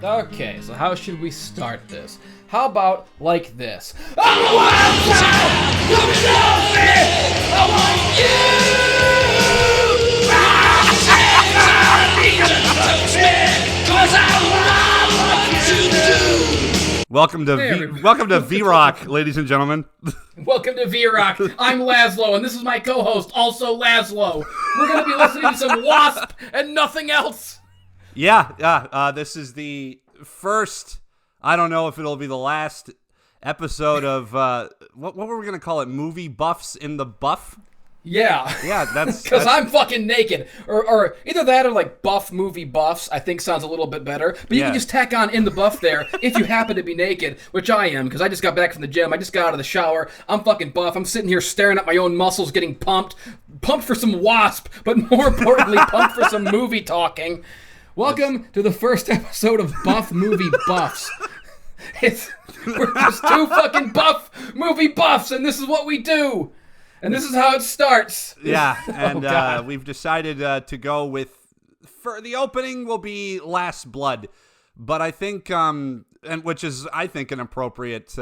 Okay, so how should we start this? How about like this? Welcome to V-Rock, ladies and gentlemen. Welcome to V-Rock. I'm Laszlo, and this is my co-host, also Laszlo. We're going to be listening to some Wasp and nothing else. Yeah. This is the first, I don't know if it'll be the last episode of, what were we going to call it? Movie Buffs in the Buff? Yeah. Yeah, that's... Because I'm fucking naked. Or either that or like buff movie buffs, I think sounds a little bit better. But you can just tack on in the buff there if you happen to be naked, which I am, because I just got back from the gym. I just got out of the shower. I'm fucking buff. I'm sitting here staring at my own muscles getting pumped. Pumped for some Wasp, but more importantly, pumped for some movie talking. Welcome to the first episode of Buff Movie Buffs. We're just two fucking buff movie buffs, and this is what we do. And this is how it starts. Yeah, and we've decided to go with, for the opening will be Last Blood. But I think, and which is, I think, an appropriate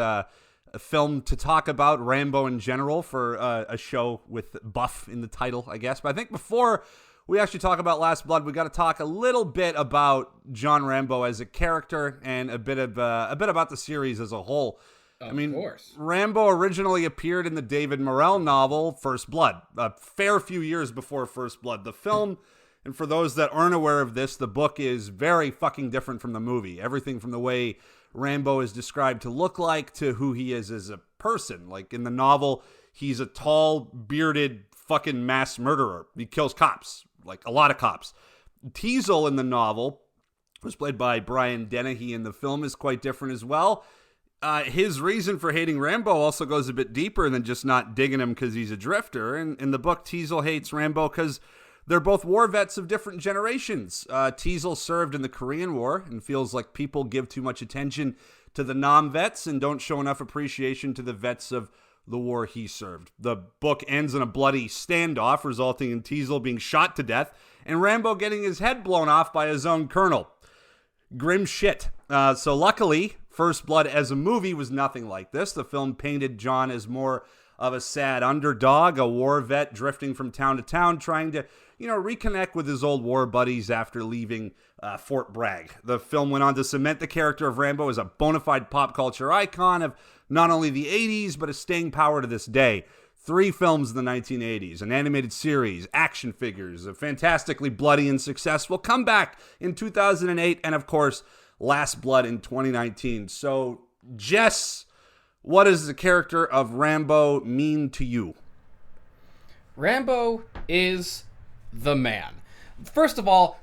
film to talk about, Rambo in general, for a show with buff in the title, I guess. But I think before we actually talk about Last Blood, we got to talk a little bit about John Rambo as a character and a bit about the series as a whole. Of course. Rambo originally appeared in the David Morrell novel First Blood, a fair few years before First Blood. The film, and for those that aren't aware of this, the book is very fucking different from the movie. Everything from the way Rambo is described to look like to who he is as a person. Like in the novel, he's a tall, bearded fucking mass murderer. He kills cops, like a lot of cops. Teasel in the novel was played by Brian Dennehy, and the film is quite different as well. His reason for hating Rambo also goes a bit deeper than just not digging him because he's a drifter. In the book, Teasel hates Rambo because they're both war vets of different generations. Teasel served in the Korean War and feels like people give too much attention to the non-vets and don't show enough appreciation to the vets of the war he served. The book ends in a bloody standoff, resulting in Teasel being shot to death and Rambo getting his head blown off by his own colonel. Grim shit. So luckily, First Blood as a movie was nothing like this. The film painted John as more of a sad underdog, a war vet drifting from town to town, trying to, reconnect with his old war buddies after leaving Fort Bragg. The film went on to cement the character of Rambo as a bona fide pop culture icon of not only the 80s, but a staying power to this day. 3 films in the 1980s, an animated series, action figures, a fantastically bloody and successful comeback in 2008, and of course, Last Blood in 2019. So, Jess, what does the character of Rambo mean to you? Rambo is the man. First of all,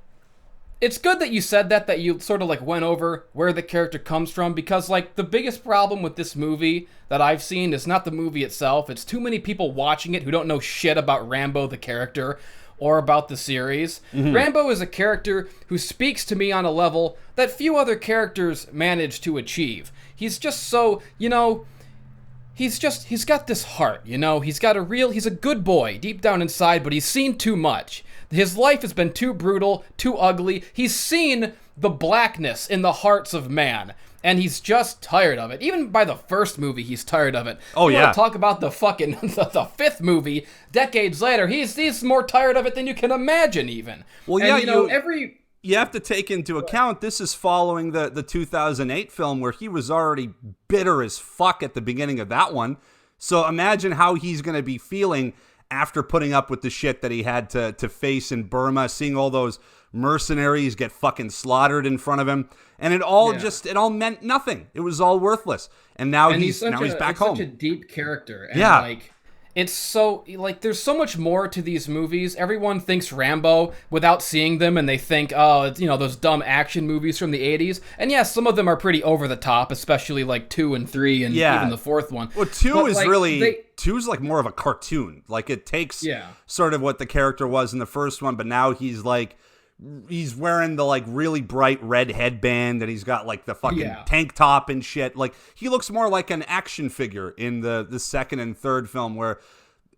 it's good that you said that you sort of like went over where the character comes from, because like the biggest problem with this movie that I've seen is not the movie itself. It's too many people watching it who don't know shit about Rambo the character or about the series. Mm-hmm. Rambo is a character who speaks to me on a level that few other characters manage to achieve. He's just so, he's got this heart, he's a good boy deep down inside, but he's seen too much. His life has been too brutal, too ugly. He's seen the blackness in the hearts of man, and he's just tired of it. Even by the first movie, he's tired of it. Oh, yeah. Talk about the fucking the fifth movie, decades later. He's more tired of it than you can imagine, even. Well, yeah, you have to take into account this is following the 2008 film where he was already bitter as fuck at the beginning of that one. So imagine how he's going to be feeling after putting up with the shit that he had to face in Burma, seeing all those mercenaries get fucking slaughtered in front of him. And it all meant nothing. It was all worthless. And now he's back home. Such a deep character. And it's so, there's so much more to these movies. Everyone thinks Rambo without seeing them, and they think, it's, those dumb action movies from the 80s. And yeah, some of them are pretty over the top, especially like 2 and 3 and even the fourth one. Well, 2 is like more of a cartoon. Like it takes sort of what the character was in the first one, but now he's wearing the like really bright red headband, and he's got like the fucking tank top and shit. Like he looks more like an action figure in the second and third film, where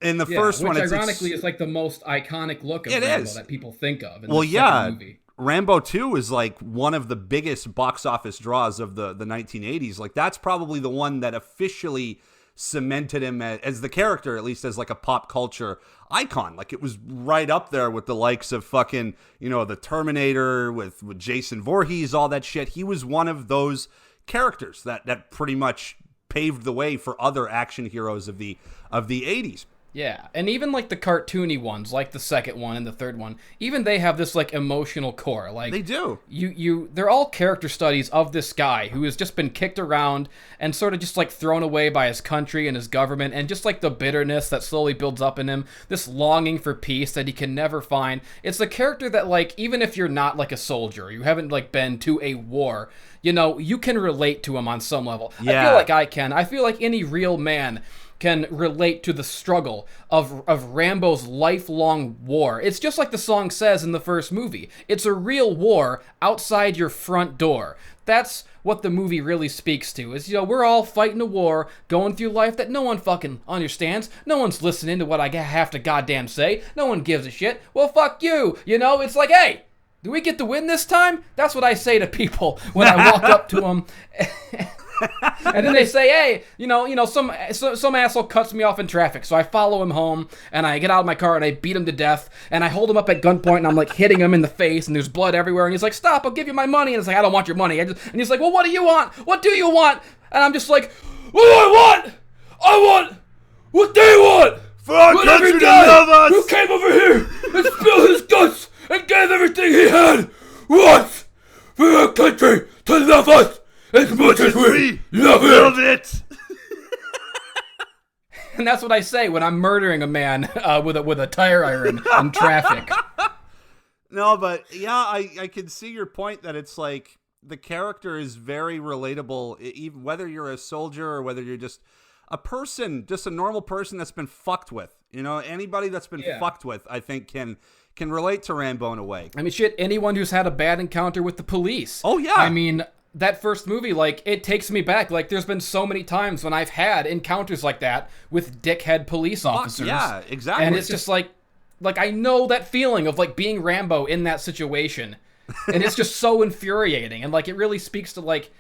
in the first one, which ironically is like the most iconic look of Rambo that people think of in the second movie. Rambo 2 is like one of the biggest box office draws of the 1980s. Like that's probably the one that officially cemented him as the character, at least as like a pop culture icon. Like it was right up there with the likes of fucking, the Terminator with Jason Voorhees, all that shit. He was one of those characters that pretty much paved the way for other action heroes of the 80s. Yeah, and even like the cartoony ones, like the second one and the third one, even they have this like emotional core. Like they do. They're all character studies of this guy who has just been kicked around and sort of just like thrown away by his country and his government, and just like the bitterness that slowly builds up in him, this longing for peace that he can never find. It's the character that like, even if you're not like a soldier, you haven't like been to a war, you can relate to him on some level. Yeah. I feel like I can. I feel like any real man can relate to the struggle of Rambo's lifelong war. It's just like the song says in the first movie. It's a real war outside your front door. That's what the movie really speaks to, is, we're all fighting a war, going through life that no one fucking understands. No one's listening to what I have to goddamn say. No one gives a shit. Well, fuck you. It's like, hey, do we get to win this time? That's what I say to people when I walk up to them. And then they say, hey, some asshole cuts me off in traffic. So I follow him home, and I get out of my car, and I beat him to death, and I hold him up at gunpoint, and I'm like hitting him in the face, and there's blood everywhere, and he's like, stop, I'll give you my money. And it's like, I don't want your money. And he's like, well, what do you want? What do you want? And I'm just like, what do I want? I want what they want. For our country to love us. Who came over here and spilled his guts and gave everything he had. What? For our country to love us. As much as we love it. And that's what I say when I'm murdering a man with a tire iron in traffic. No, but yeah, I can see your point that it's like the character is very relatable, even whether you're a soldier or whether you're just a person, just a normal person that's been fucked with. Anybody that's been fucked with, I think can relate to Rambo in a way. I mean, shit, anyone who's had a bad encounter with the police. Oh yeah. I mean, that first movie, like, it takes me back. Like, there's been so many times when I've had encounters like that with dickhead police officers. Yeah, exactly. And it's just like I know that feeling of like being Rambo in that situation. And it's just so infuriating. And like, it really speaks to like,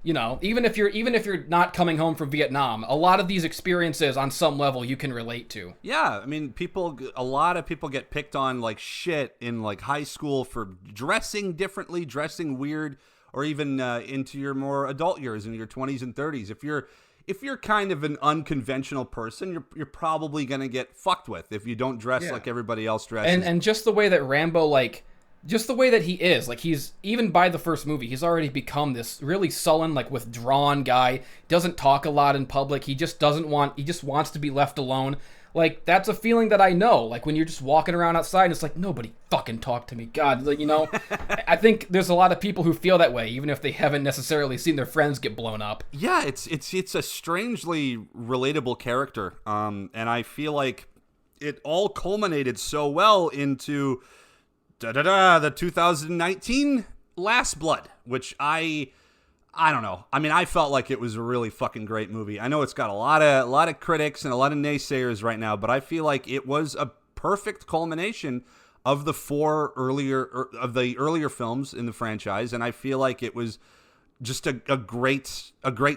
even if you're not coming home from Vietnam, a lot of these experiences on some level you can relate to. Yeah, I mean, a lot of people get picked on like shit in like high school for dressing differently, dressing weird, or even into your more adult years in your 20s and 30s. If you're kind of an unconventional person, you're probably gonna get fucked with if you don't dress like everybody else dresses. And just the way that Rambo, just the way that he is, like, he's, even by the first movie, he's already become this really sullen, like, withdrawn guy. Doesn't talk a lot in public. He just wants to be left alone. Like, that's a feeling that I know. Like, when you're just walking around outside and it's like, nobody fucking talk to me. God, I think there's a lot of people who feel that way, even if they haven't necessarily seen their friends get blown up. Yeah, it's a strangely relatable character. And I feel like it all culminated so well into the 2019 Last Blood, which I don't know. I mean, I felt like it was a really fucking great movie. I know it's got a lot of critics and a lot of naysayers right now, but I feel like it was a perfect culmination of the earlier films in the franchise, and I feel like it was just a great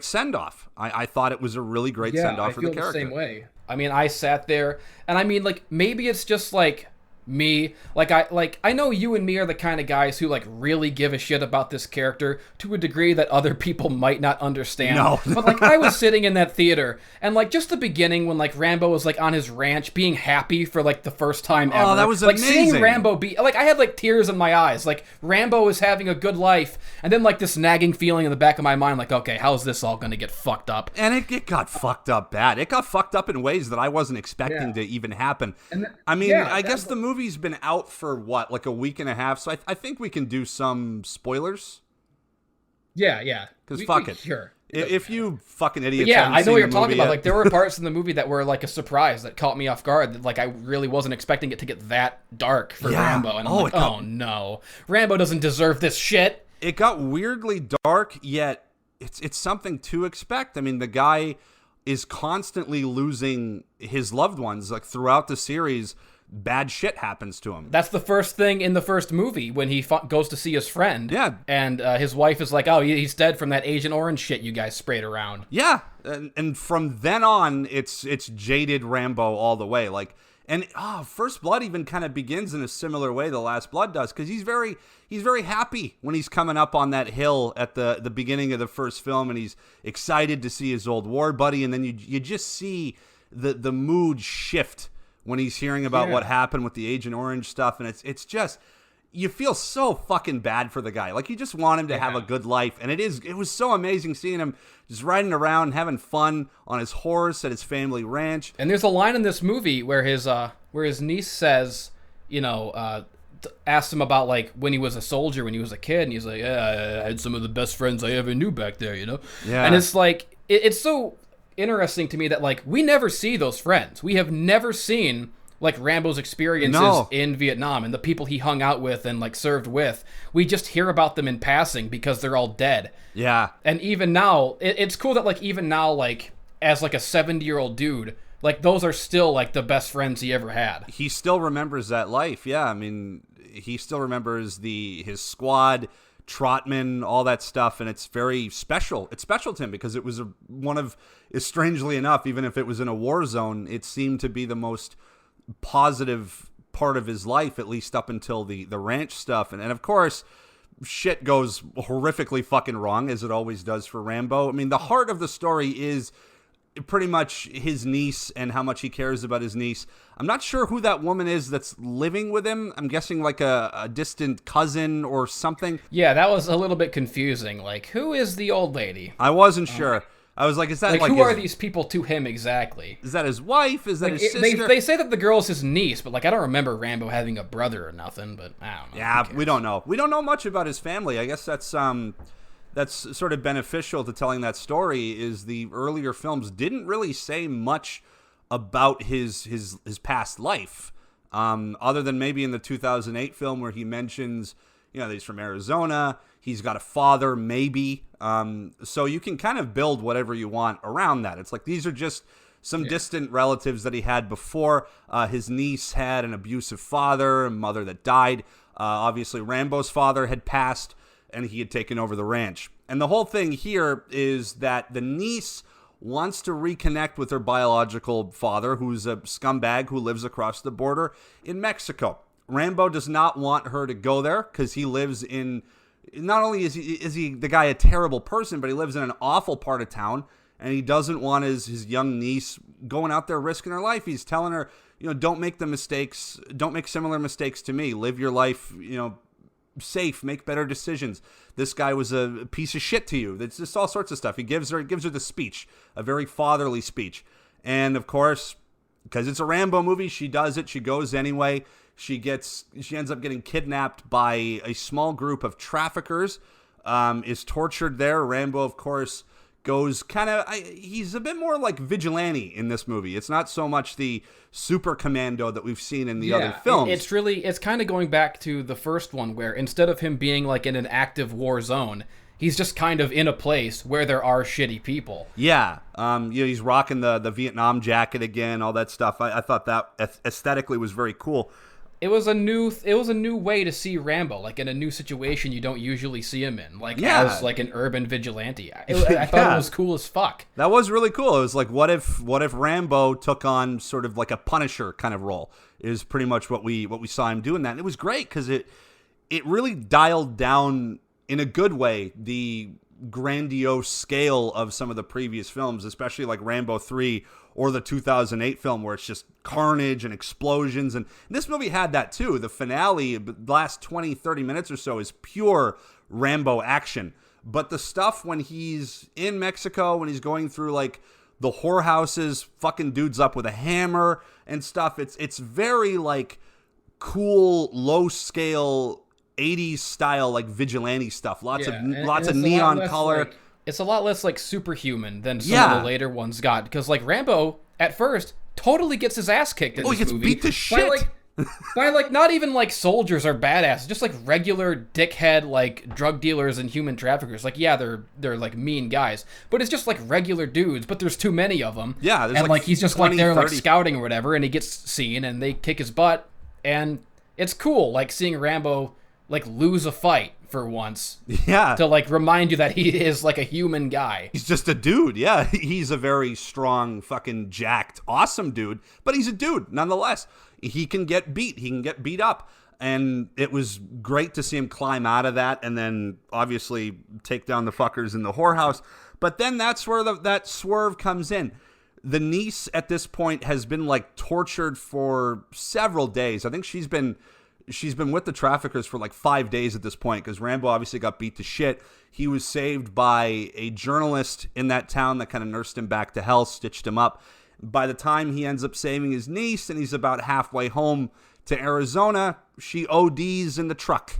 send-off. I thought it was a really great send-off for the character. I feel the same way. I mean, I sat there, and I mean, like, maybe it's just like me, I know you and me are the kind of guys who like really give a shit about this character to a degree that other people might not understand. No. But like, I was sitting in that theater, and like, just the beginning when like Rambo was like on his ranch being happy for like the first time ever. Oh, that was like amazing. Seeing Rambo be like, I had like tears in my eyes. Like, Rambo is having a good life, and then like this nagging feeling in the back of my mind, like, okay, how's this all gonna get fucked up? And it got fucked up bad. It got fucked up in ways that I wasn't expecting to even happen. I mean, I guess the movie's been out for what, like a week and a half, so I think we can do some spoilers. Yeah. Because fuck it. Sure. If you fucking idiots. Yeah, I know what you're talking about. Yet. Like, there were parts in the movie that were like a surprise that caught me off guard. That, like, I really wasn't expecting it to get that dark for Rambo. And I'm like, oh no, Rambo doesn't deserve this shit. It got weirdly dark, yet it's something to expect. I mean, the guy is constantly losing his loved ones, like throughout the series. bad shit happens to him. That's the first thing in the first movie when he goes to see his friend. Yeah. And his wife is like, oh, he's dead from that Agent Orange shit you guys sprayed around. Yeah. And from then on, it's jaded Rambo all the way. Like, and First Blood even kind of begins in a similar way The Last Blood does, because he's very happy when he's coming up on that hill at the beginning of the first film, and he's excited to see his old war buddy, and then you just see the mood shift when he's hearing about what happened with the Agent Orange stuff, and it's just, you feel so fucking bad for the guy. Like, you just want him to have a good life, and it was so amazing seeing him just riding around, having fun on his horse at his family ranch. And there's a line in this movie where his niece says, asks him about, like, when he was a soldier, when he was a kid, and he's like, yeah, I had some of the best friends I ever knew back there, Yeah. And it's like, it's so interesting to me that, like, we never see those friends. We have never seen, like, Rambo's experiences in Vietnam and the people he hung out with and, like, served with. We just hear about them in passing because they're all dead. Yeah. And even now, it's cool that, like, even now, like, as, like, a 70-year-old dude, like, those are still, like, the best friends he ever had. He still remembers that life. Yeah. I mean, he still remembers his squad, Trotman, all that stuff, and it's very special. It's special to him because it was strangely enough, even if it was in a war zone, it seemed to be the most positive part of his life, at least up until the ranch stuff. And of course, shit goes horrifically fucking wrong, as it always does for Rambo. I mean, the heart of the story is pretty much his niece and how much he cares about his niece. I'm not sure who that woman is that's living with him. I'm guessing like a distant cousin or something. Yeah, that was a little bit confusing. Like, who is the old lady? I wasn't sure. I was like, is that like who are these people to him exactly? Is that his wife? Is that his sister? They say that the girl's his niece, but, like, I don't remember Rambo having a brother or nothing, but I don't know. Yeah, we don't know. We don't know much about his family. I guess that's sort of beneficial to telling that story, is the earlier films didn't really say much about his past life, other than maybe in the 2008 film where he mentions, that he's from Arizona, he's got a father, maybe. So you can kind of build whatever you want around that. It's like, these are just some distant relatives that he had before. His niece had an abusive father, a mother that died. Obviously, Rambo's father had passed, and he had taken over the ranch. And the whole thing here is that the niece wants to reconnect with her biological father, who's a scumbag who lives across the border in Mexico. Rambo does not want her to go there because he lives in, not only is he the guy a terrible person, but he lives in an awful part of town, and he doesn't want his young niece going out there risking her life. He's telling her, don't make similar mistakes to me. Live your life, safe, make better decisions. This guy was a piece of shit to you. It's just all sorts of stuff. He gives her the speech, a very fatherly speech. And of course, because it's a Rambo movie, she does it. She goes anyway. She ends up getting kidnapped by a small group of traffickers, is tortured there. Rambo, of course, goes he's a bit more like vigilante in this movie. It's not so much the super commando that we've seen in the other films. It's kind of going back to the first one, where instead of him being like in an active war zone, he's just kind of in a place where there are shitty people. Yeah. He's rocking the Vietnam jacket again, all that stuff. I thought that aesthetically was very cool. It was a new way to see Rambo, like in a new situation you don't usually see him in, like as like an urban vigilante. I thought it was cool as fuck. That was really cool. It was like, what if Rambo took on sort of like a Punisher kind of role? Is pretty much what we saw him doing that. And it was great because it really dialed down in a good way the grandiose scale of some of the previous films, especially like Rambo 3 or the 2008 film, where it's just carnage and explosions. And this movie had that too. The finale, the last 20, 30 minutes or so, is pure Rambo action. But the stuff when he's in Mexico, when he's going through like the whorehouses, fucking dudes up with a hammer and stuff, it's very like cool, low scale 80s style, like vigilante stuff. Lots of neon color. It's a lot less like superhuman than some of the later ones got, because like Rambo at first totally gets his ass kicked in this movie. He gets beat to shit. By, like, By like not even like soldiers or badasses, just like regular dickhead like drug dealers and human traffickers. Like yeah, they're like mean guys, but it's just like regular dudes. But there's too many of them. Yeah, there's and like he's just 20, like they're like 30. scouting or whatever, and he gets seen and they kick his butt, and it's cool like seeing Rambo like lose a fight for once. Yeah. To like remind you that he is like a human guy. He's just a dude. Yeah, he's a very strong, fucking jacked, awesome dude, but he's a dude nonetheless. He can get beat. He can get beat up. And it was great to see him climb out of that and then obviously take down the fuckers in the whorehouse. But then that's where that swerve comes in. The niece at this point has been like tortured for several days. I think she's been with the traffickers for like 5 days at this point because Rambo obviously got beat to shit. He was saved by a journalist in that town that kind of nursed him back to health, stitched him up. By the time he ends up saving his niece and he's about halfway home to Arizona, she ODs in the truck,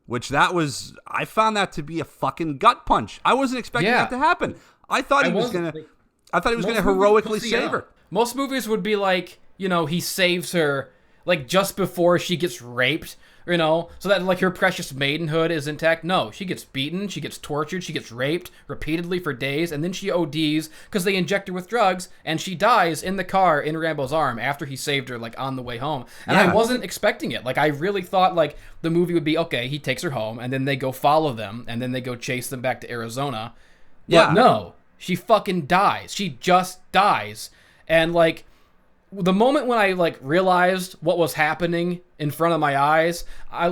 which I found that to be a fucking gut punch. I wasn't expecting that to happen. I thought he was going to heroically save her. Most movies would be like, he saves her like just before she gets raped, so that like her precious maidenhood is intact. No, she gets beaten, she gets tortured, she gets raped repeatedly for days, and then she ODs because they inject her with drugs, and she dies in the car in Rambo's arm after he saved her like on the way home. And I wasn't expecting it. Like I really thought like the movie would be okay, he takes her home, and then they go follow them, and then they go chase them back to Arizona. But no, she fucking dies. She just dies. And like the moment when I like realized what was happening in front of my eyes, I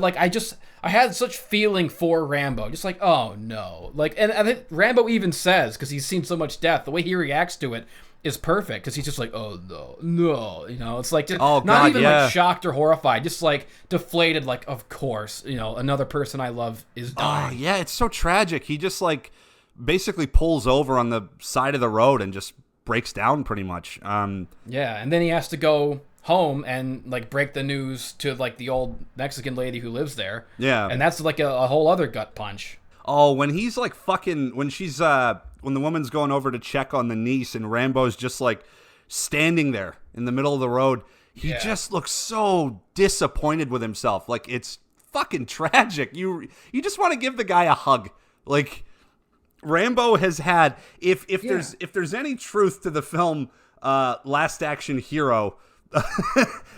had such feeling for Rambo, just like, oh no, like, and I think Rambo even says, because he's seen so much death, the way he reacts to it is perfect, because he's just like, oh no, it's like just not even like shocked or horrified, just like deflated, like of course, another person I love is dying. Oh yeah, it's so tragic. He just like basically pulls over on the side of the road and just breaks down pretty much. And then he has to go home and like break the news to like the old Mexican lady who lives there. Yeah. And that's like a whole other gut punch. Oh, when he's like when the woman's going over to check on the niece and Rambo's just like standing there in the middle of the road, he just looks so disappointed with himself. Like it's fucking tragic. You just want to give the guy a hug. Like Rambo has had, if there's any truth to the film Last Action Hero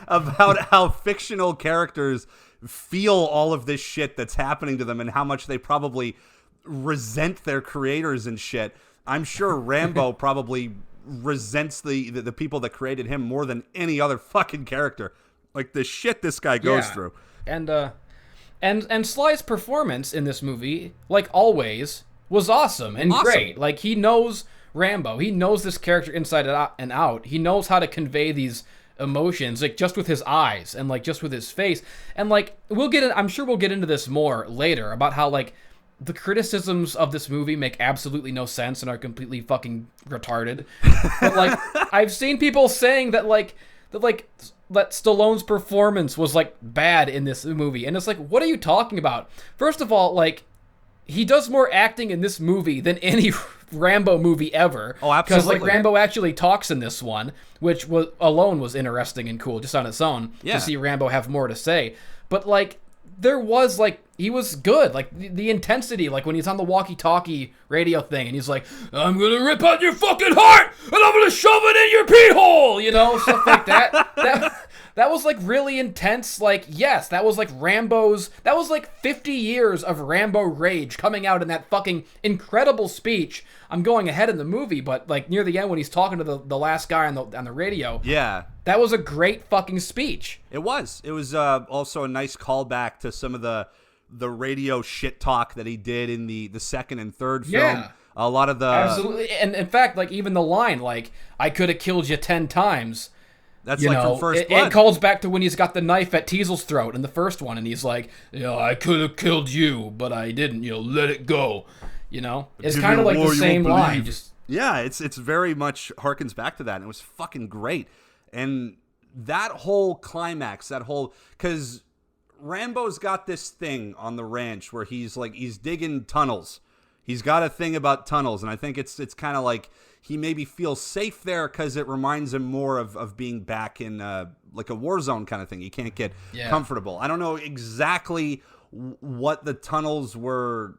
about how fictional characters feel all of this shit that's happening to them and how much they probably resent their creators and shit, I'm sure Rambo probably resents the people that created him more than any other fucking character. Like the shit this guy goes through. And Sly's performance in this movie, like always, was awesome and great. Like he knows Rambo. He knows this character inside and out. He knows how to convey these emotions, like just with his eyes and like just with his face. And like I'm sure we'll get into this more later about how like the criticisms of this movie make absolutely no sense and are completely fucking retarded. But like I've seen people saying that Stallone's performance was like bad in this movie, and it's like, what are you talking about? First of all, like he does more acting in this movie than any Rambo movie ever. Oh, absolutely. Because like Rambo actually talks in this one, which was interesting and cool just on its own to see Rambo have more to say. But like there was like he was good. Like the intensity, like when he's on the walkie-talkie radio thing and he's like, "I'm gonna rip out your fucking heart and I'm gonna shove it in your pee hole," stuff like that. That was like really intense. Like, yes, that was like that was like 50 years of Rambo rage coming out in that fucking incredible speech. I'm going ahead in the movie, but like near the end when he's talking to the last guy on the radio. Yeah. That was a great fucking speech. It was. It was also a nice callback to some of the radio shit talk that he did in the second and third film. Yeah. A lot of the... Absolutely. And in fact, like even the line, like, I could have killed you 10 times. That's like from First Blood. It calls back to when he's got the knife at Teasel's throat in the first one, and he's like, I could have killed you, but I didn't, let it go. It's kind of like the same line. Yeah, it's very much harkens back to that, and it was fucking great. And that whole climax, because Rambo's got this thing on the ranch where he's digging tunnels. He's got a thing about tunnels, and I think it's kind of like he maybe feels safe there because it reminds him more of being back in like a war zone kind of thing. You can't get comfortable. I don't know exactly what the tunnels were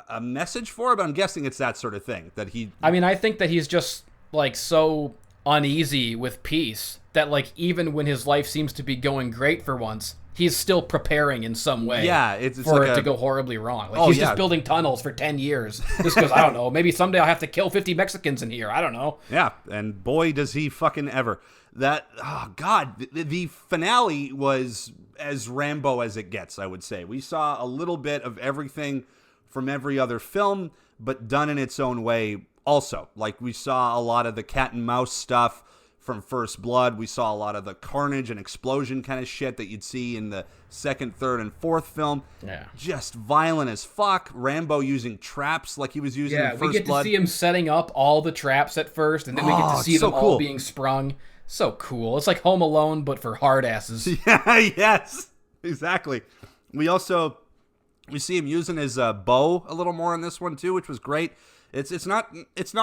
a message for, but I'm guessing it's that sort of thing that he... I mean, I think that he's just like so uneasy with peace that like even when his life seems to be going great for once, he's still preparing in some way for like it to go horribly wrong. Like he's just building tunnels for 10 years. Just because, I don't know, maybe someday I'll have to kill 50 Mexicans in here. I don't know. Yeah, and boy, does he fucking ever. That, oh God, the finale was as Rambo as it gets, I would say. We saw a little bit of everything from every other film, but done in its own way also. Like, we saw a lot of the cat and mouse stuff from First Blood. We saw a lot of the carnage and explosion kind of shit that you'd see in the second, third, and fourth film. Yeah. Just violent as fuck. Rambo using traps like he was using in First Blood. We get to see him setting up all the traps at first, and then we get to see them all being sprung. So cool. It's like Home Alone, but for hard asses. Yeah, yes. Exactly. We see him using his bow a little more in this one too, which was great. It's not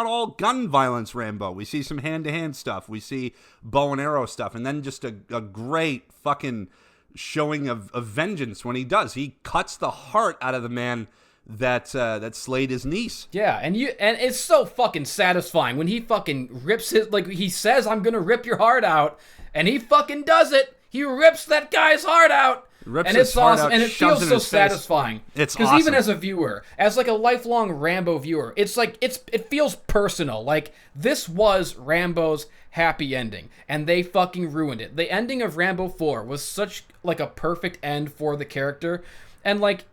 all gun violence, Rambo. We see some hand-to-hand stuff. We see bow and arrow stuff, and then just a great fucking showing of vengeance when he does. He cuts the heart out of the man that slayed his niece. Yeah, and it's so fucking satisfying when he fucking rips his, like, he says, I'm gonna rip your heart out, and he fucking does it. He rips that guy's heart out. And it's awesome, and it feels so satisfying. It's awesome. Because even as a viewer, as like a lifelong Rambo viewer, it's like it feels personal. Like, this was Rambo's happy ending, and they fucking ruined it. The ending of Rambo 4 was such like a perfect end for the character, and like,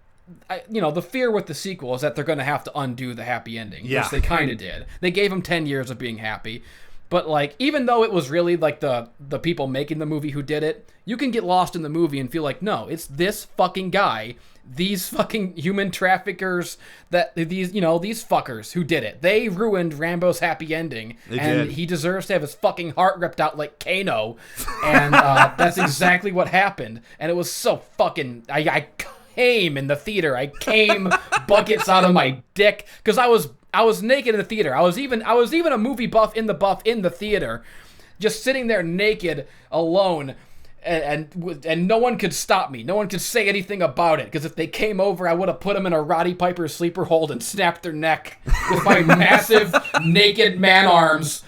the fear with the sequel is that they're going to have to undo the happy ending, which they kind of did. They gave him 10 years of being happy. But, like, even though it was really, like, the people making the movie who did it, you can get lost in the movie and feel like, no, it's this fucking guy, these fucking human traffickers, these fuckers who did it. They ruined Rambo's happy ending, he deserves to have his fucking heart ripped out like Kano, and that's exactly what happened. And it was so fucking... I came in the theater. I came buckets out of my dick, because I was naked in the theater. I was even a movie buff in the theater, just sitting there naked, alone, and no one could stop me. No one could say anything about it, because if they came over, I would have put them in a Roddy Piper sleeper hold and snapped their neck with my massive naked man arms.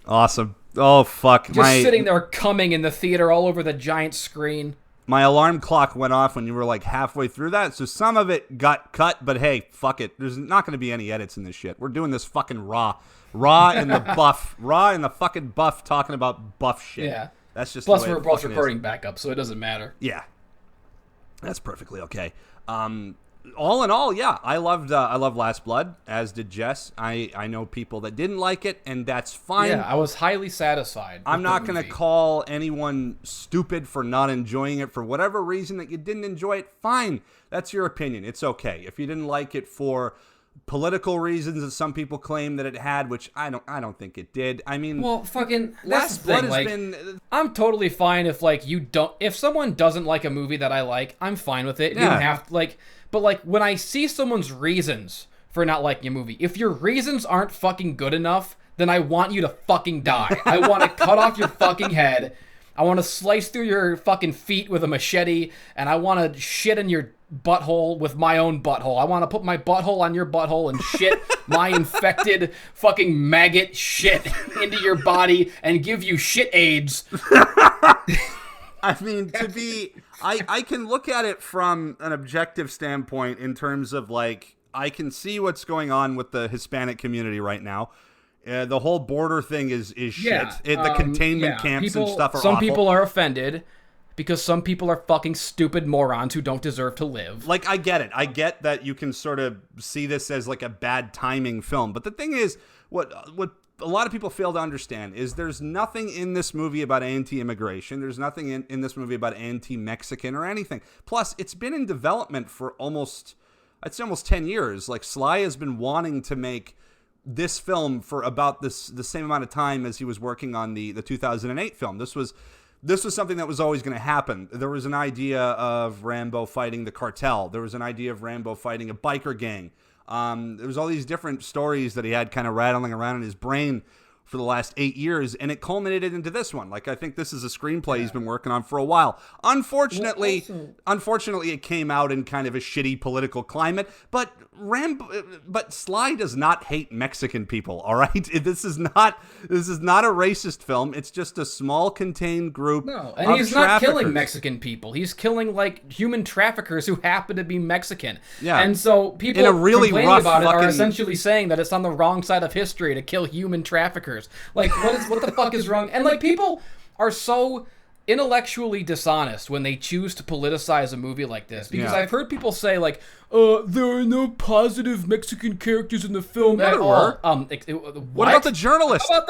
Awesome. Oh fuck. Just sitting there coming in the theater all over the giant screen. My alarm clock went off when you were like halfway through that, so some of it got cut, but hey, fuck it. There's not going to be any edits in this shit. We're doing this fucking raw in the buff, raw in the fucking buff, talking about buff shit. Yeah. That's just Plus the way we're both recording backup, so it doesn't matter. Yeah. That's perfectly okay. All in all, yeah, I loved Last Blood, as did Jess. I know people that didn't like it, and that's fine. Yeah, I was highly satisfied. I'm not going to call anyone stupid for not enjoying it for whatever reason that you didn't enjoy it. Fine, that's your opinion. It's okay. If you didn't like it for political reasons that some people claim that it had, which I don't think it did. I mean, well, fucking Last Blood has been. I'm totally fine if someone doesn't like a movie that I like, I'm fine with it. Yeah. You don't have to but like when I see someone's reasons for not liking a movie, if your reasons aren't fucking good enough, then I want you to fucking die. I want to cut off your fucking head. I want to slice through your fucking feet with a machete, and I want to shit in your butthole with my own butthole. I want to put my butthole on your butthole and shit my infected fucking maggot shit into your body and give you shit AIDS. I mean, I can look at it from an objective standpoint in terms of, like, I can see what's going on with the Hispanic community right now. The whole border thing is shit. The containment camps and stuff are some awful. People are offended because some people are fucking stupid morons who don't deserve to live. Like, I get it. I get that you can sort of see this as like a bad timing film. But the thing is, what a lot of people fail to understand is there's nothing in this movie about anti-immigration. There's nothing in this movie about anti-Mexican or anything. Plus, it's been in development for almost 10 years. Like, Sly has been wanting to make this film for about the same amount of time as he was working on the 2008 film. This was something that was always going to happen. There was an idea of Rambo fighting the cartel. There was an idea of Rambo fighting a biker gang. There was all these different stories that he had kind of rattling around in his brain for the last 8 years, and it culminated into this one. Like, I think this is a screenplay he's been working on for a while. Unfortunately, it came out in kind of a shitty political climate, but Sly does not hate Mexican people, all right? This is not a racist film. It's just a small contained group and of he's not killing Mexican people. He's killing, like, human traffickers who happen to be Mexican. Yeah. And so people in a really complaining rough about it are essentially saying that it's on the wrong side of history to kill human traffickers. Like, what the fuck is wrong? And, like, people are so intellectually dishonest when they choose to politicize a movie like this. Because I've heard people say, like, there are no positive Mexican characters in the film at all. What about the journalist? How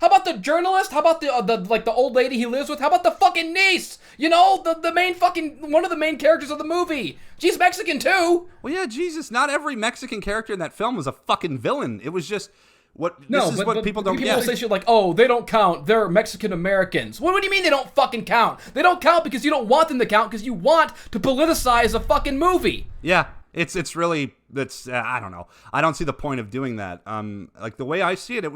about the journalist? How about the old lady he lives with? How about the fucking niece? You know, the main fucking, one of the main characters of the movie. She's Mexican too. Well, yeah, Jesus, not every Mexican character in that film was a fucking villain. It was just... This is what people don't get. People say shit like, oh, they don't count. They're Mexican Americans. What do you mean they don't fucking count? They don't count because you don't want them to count because you want to politicize a fucking movie. Yeah, it's really, I don't know. I don't see the point of doing that. Like, the way I see it, it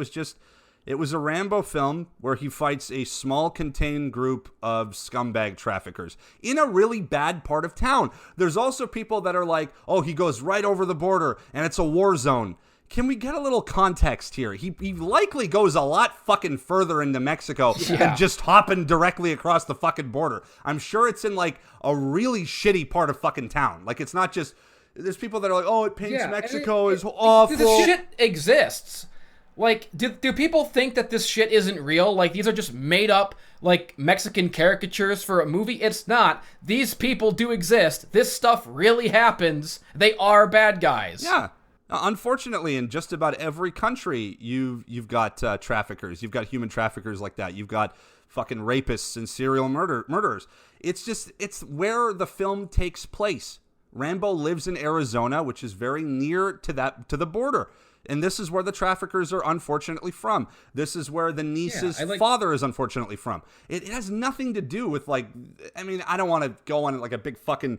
was a Rambo film where he fights a small contained group of scumbag traffickers in a really bad part of town. There's also people that are like, oh, he goes right over the border and it's a war zone. Can we get a little context here? He likely goes a lot fucking further into Mexico than just hopping directly across the fucking border. I'm sure it's in, like, a really shitty part of fucking town. Like, it's not just... There's people that are like, oh, it paints Mexico as awful. This shit exists. Like, do people think that this shit isn't real? Like, these are just made up, like, Mexican caricatures for a movie? It's not. These people do exist. This stuff really happens. They are bad guys. Yeah. Unfortunately, in just about every country, you've got traffickers. You've got human traffickers like that. You've got fucking rapists and serial murderers. It's where the film takes place. Rambo lives in Arizona, which is very near to the border. And this is where the traffickers are unfortunately from. This is where the niece's father is unfortunately from. It has nothing to do with, like, I mean, I don't want to go on like a big fucking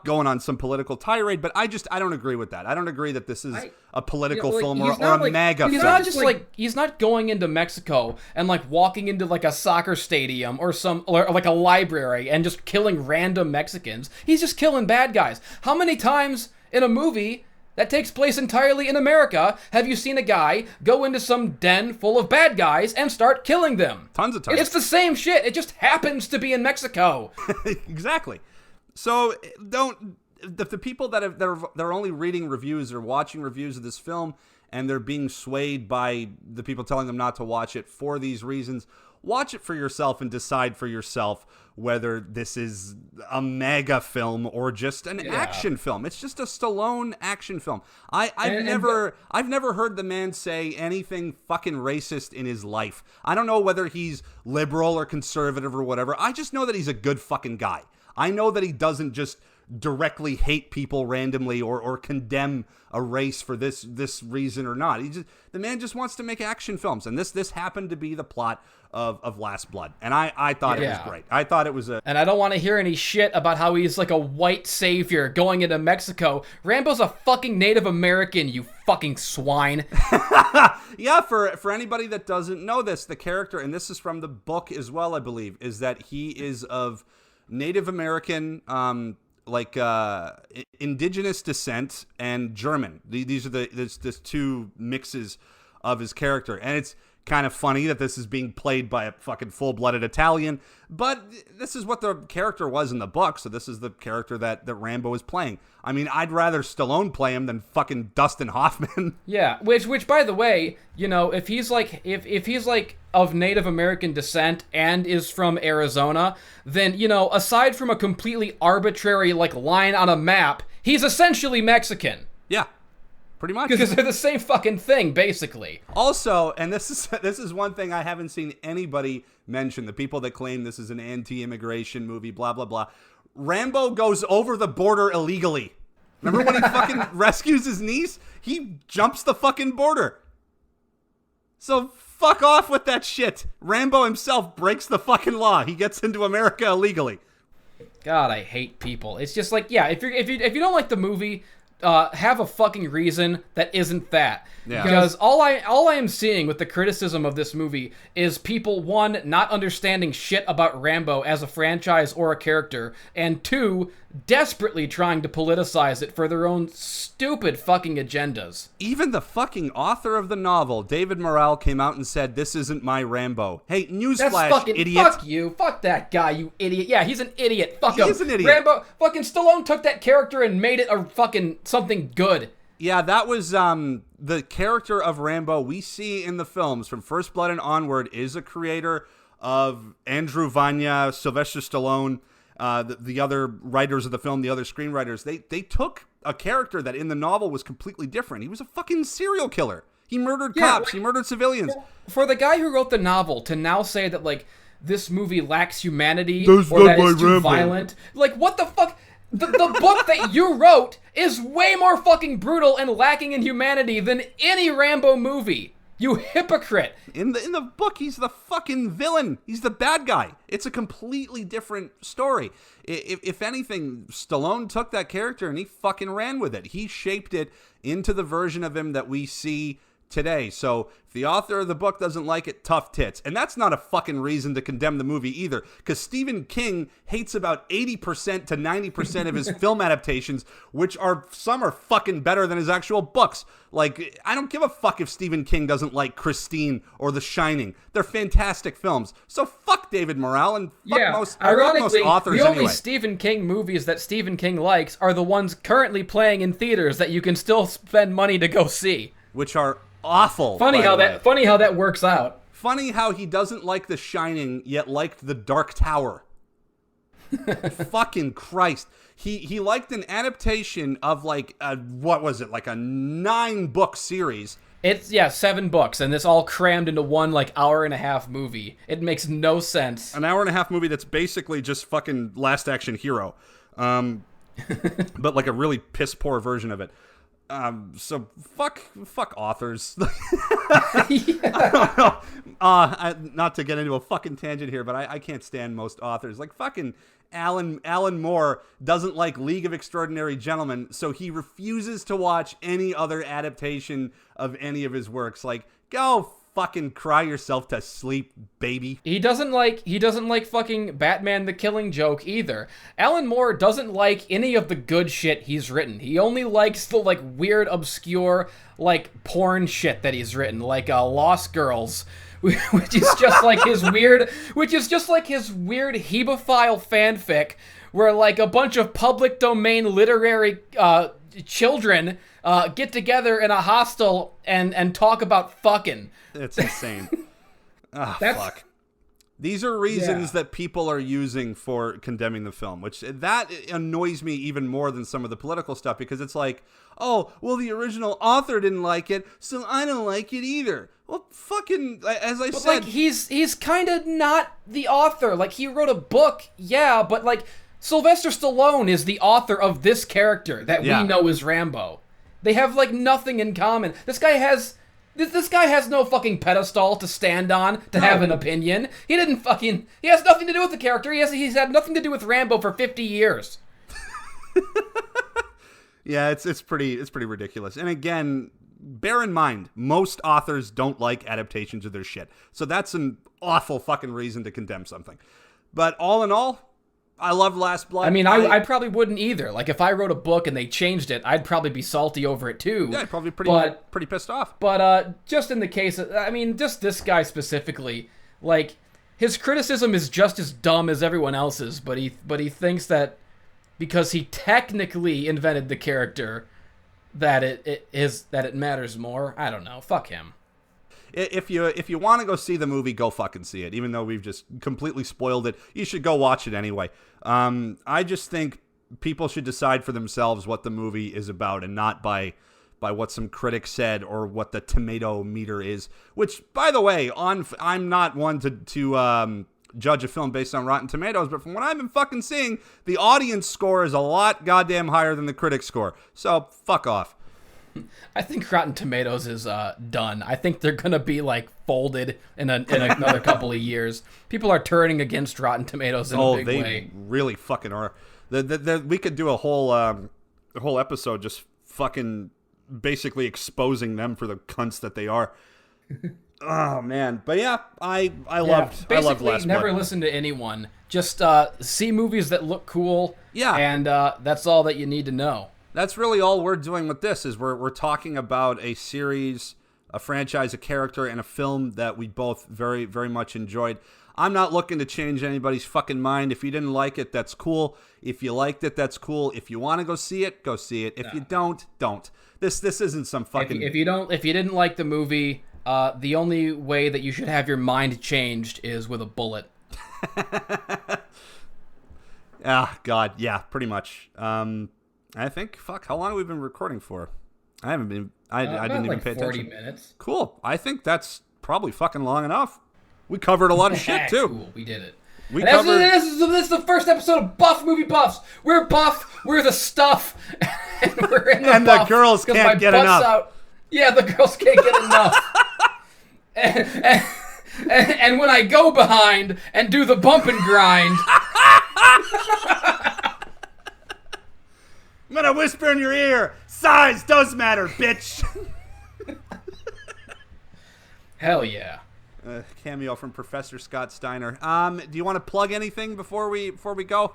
going on some political tirade, but I don't agree with that. I don't agree that this is a political film or a MAGA film. He's not just he's not going into Mexico and, like, walking into, like, a soccer stadium or like a library and just killing random Mexicans. He's just killing bad guys. How many times in a movie that takes place entirely in America have you seen a guy go into some den full of bad guys and start killing them? Tons of times. It's the same shit. It just happens to be in Mexico. Exactly. So the people that are only reading reviews or watching reviews of this film and they're being swayed by the people telling them not to watch it for these reasons, watch it for yourself and decide for yourself whether this is a mega film or just an action film. It's just a Stallone action film. I've never heard the man say anything fucking racist in his life. I don't know whether he's liberal or conservative or whatever. I just know that he's a good fucking guy. I know that he doesn't just directly hate people randomly or condemn a race for this reason or not. The man just wants to make action films, and this happened to be the plot of Last Blood, and I thought it was great. I thought it was and I don't want to hear any shit about how he's like a white savior going into Mexico. Rambo's a fucking Native American, you fucking swine. Yeah, for anybody that doesn't know this, the character, and this is from the book as well, I believe, is that he is of Native American, indigenous descent and German. These are there's two mixes of his character, and it's kind of funny that this is being played by a fucking full-blooded Italian, but this is what the character was in the book, so this is the character that Rambo is playing. I mean, I'd rather Stallone play him than fucking Dustin Hoffman. Yeah, which by the way, you know, if he's like if he's like of Native American descent and is from Arizona, then, you know, aside from a completely arbitrary, like, line on a map, he's essentially Mexican. Yeah. Pretty much. Because they're the same fucking thing, basically. Also, and this is one thing I haven't seen anybody mention, the people that claim this is an anti-immigration movie, blah, blah, blah. Rambo goes over the border illegally. Remember when he fucking rescues his niece? He jumps the fucking border. So fuck off with that shit. Rambo himself breaks the fucking law. He gets into America illegally. God, I hate people. It's just like, yeah, if you don't like the movie, have a fucking reason that isn't that. Yeah. Because all I am seeing with the criticism of this movie is people, one, not understanding shit about Rambo as a franchise or a character, and two, desperately trying to politicize it for their own stupid fucking agendas. Even the fucking author of the novel, David Morrell, came out and said, "This isn't my Rambo." Hey, newsflash, That's fucking, idiot. fuck you. Fuck that guy, you idiot. Yeah, he's an idiot. Fuck him. He's an idiot. Rambo, fucking Stallone took that character and made it a fucking something good. Yeah, that was the character of Rambo we see in the films from First Blood and onward is a creator of Andrew Vanya, Sylvester Stallone, the other writers of the film, the other screenwriters. They took a character that in the novel was completely different. He was a fucking serial killer. He murdered cops. He murdered civilians. For the guy who wrote the novel to now say that, like, this movie lacks humanity or that it's too violent, like, what the fuck? The book that you wrote is way more fucking brutal and lacking in humanity than any Rambo movie. You hypocrite. In the book, he's the fucking villain. He's the bad guy. It's a completely different story. If anything, Stallone took that character and he fucking ran with it. He shaped it into the version of him that we see today. So if the author of the book doesn't like it, tough tits. And that's not a fucking reason to condemn the movie either, because Stephen King hates about 80% to 90% of his film adaptations, which some are fucking better than his actual books. Like, I don't give a fuck if Stephen King doesn't like Christine or The Shining. They're fantastic films. So fuck David Morrell and fuck most authors the only anyway. Stephen King movies that Stephen King likes are the ones currently playing in theaters that you can still spend money to go see. Which are awful. Funny how that works out. Funny how he doesn't like The Shining, yet liked The Dark Tower. Fucking Christ. He liked an adaptation of like a 9-book series. It's 7 books, and it's all crammed into one like hour-and-a-half movie. It makes no sense. An hour-and-a-half movie that's basically just fucking Last Action Hero, but like a really piss poor version of it. So fuck authors. I don't know. Not to get into a fucking tangent here, but I can't stand most authors. Like fucking Alan Moore doesn't like League of Extraordinary Gentlemen, so he refuses to watch any other adaptation of any of his works. Like, go fucking cry yourself to sleep, baby. He doesn't like fucking Batman the Killing Joke either. Alan Moore doesn't like any of the good shit he's written. He only likes the like weird, obscure, like porn shit that he's written, like Lost Girls, which is just like his weird hebephile fanfic where like a bunch of public domain literary children get together in a hostel and talk about fucking. It's insane. Fuck. These are reasons that people are using for condemning the film, which that annoys me even more than some of the political stuff, because it's like, oh, well, the original author didn't like it, so I don't like it either. Well, fucking, as I said... like, he's kind of not the author. Like, he wrote a book, yeah, but, like, Sylvester Stallone is the author of this character that we know is Rambo. They have, like, nothing in common. This guy has no fucking pedestal to stand on to have an opinion. He has nothing to do with the character. He's had nothing to do with Rambo for 50 years. Yeah, it's pretty ridiculous. And again, bear in mind, most authors don't like adaptations of their shit. So that's an awful fucking reason to condemn something. But all in all, I love Last Blood. I mean, I probably wouldn't either. Like, if I wrote a book and they changed it, I'd probably be salty over it too. Yeah, I'd probably be pretty pissed off. But just in the case of, I mean, just this guy specifically, like, his criticism is just as dumb as everyone else's, but he thinks that because he technically invented the character, that it matters more. I don't know. Fuck him. If you want to go see the movie, go fucking see it. Even though we've just completely spoiled it, you should go watch it anyway. I just think people should decide for themselves what the movie is about, and not by what some critic said or what the tomato meter is. Which, by the way, I'm not one to judge a film based on Rotten Tomatoes, but from what I've been fucking seeing, the audience score is a lot goddamn higher than the critic score. So fuck off. I think Rotten Tomatoes is done. I think they're gonna be like folded in another couple of years. People are turning against Rotten Tomatoes in a big way. Really fucking are. We could do a whole episode just fucking basically exposing them for the cunts that they are. Oh man, but yeah, I loved Last Blood. Never listen to anyone. Just see movies that look cool. Yeah, and that's all that you need to know. That's really all we're doing with this. Is we're talking about a series, a franchise, a character, and a film that we both very, very much enjoyed. I'm not looking to change anybody's fucking mind. If you didn't like it, that's cool. If you liked it, that's cool. If you want to go see it, go see it. If you don't. This isn't some fucking. If you didn't like the movie, the only way that you should have your mind changed is with a bullet. Ah, God, yeah, pretty much. I think, how long have we been recording for? I haven't been. I didn't even pay attention. 40 minutes. Cool. I think that's probably fucking long enough. We covered a lot of shit too. Cool. We did it. This is the first episode of Buff Movie Buffs. We're buff. We're the stuff. And we're in the and buff, the girls can't get enough. Out. Yeah, the girls can't get enough. and when I go behind and do the bump and grind. I'm gonna whisper in your ear. Size does matter, bitch. Hell yeah. Cameo from Professor Scott Steiner. Do you want to plug anything before we go?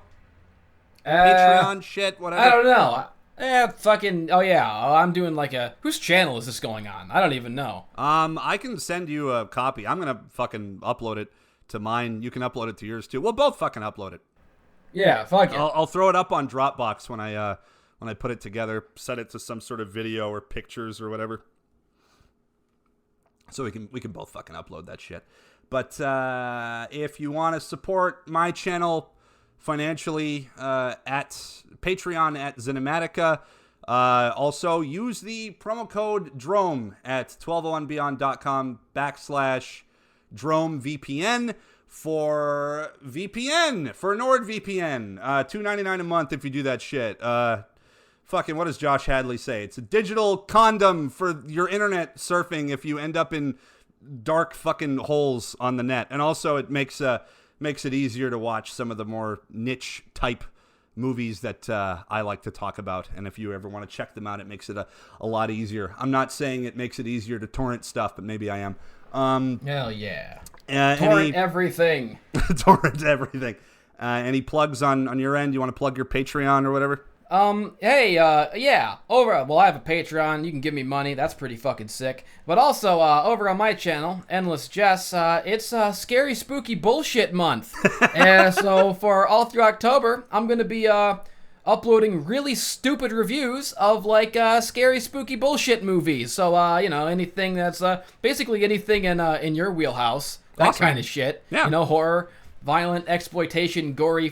Patreon shit, whatever. I don't know. Oh yeah. I'm doing like whose channel is this going on? I don't even know. I can send you a copy. I'm gonna fucking upload it to mine. You can upload it to yours too. We'll both fucking upload it. Yeah, fuck it. I'll throw it up on Dropbox when I put it together. Set it to some sort of video or pictures or whatever. So we can both fucking upload that shit. But if you want to support my channel financially at Patreon at Cinematica, also use the promo code DROME at 1201beyond.com/DromeVPN for VPN, for NordVPN. $2.99 a month if you do that shit. Fucking, what does Josh Hadley say? It's a digital condom for your internet surfing if you end up in dark fucking holes on the net. And also it makes it easier to watch some of the more niche type movies that I like to talk about. And if you ever want to check them out, it makes it a lot easier. I'm not saying it makes it easier to torrent stuff, but maybe I am. Hell yeah. Torrent everything. Torrent everything. Any plugs on your end? You want to plug your Patreon or whatever? Yeah, well, I have a Patreon, you can give me money, that's pretty fucking sick, but also, over on my channel, Endless Jess, it's, Scary Spooky Bullshit Month, and so for all through October, I'm gonna be, uploading really stupid reviews of, like, scary spooky bullshit movies, so, anything that's, basically anything in your wheelhouse, that awesome. kind of shit, yeah. Horror, violent, exploitation, gory,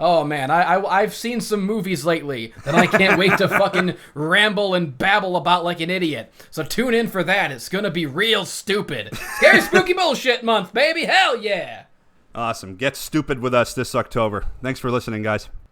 oh man, I've seen some movies lately that I can't wait to fucking ramble and babble about like an idiot. So tune in for that, it's gonna be real stupid. Scary Spooky Bullshit Month, baby, hell yeah! Awesome, get stupid with us this October. Thanks for listening, guys.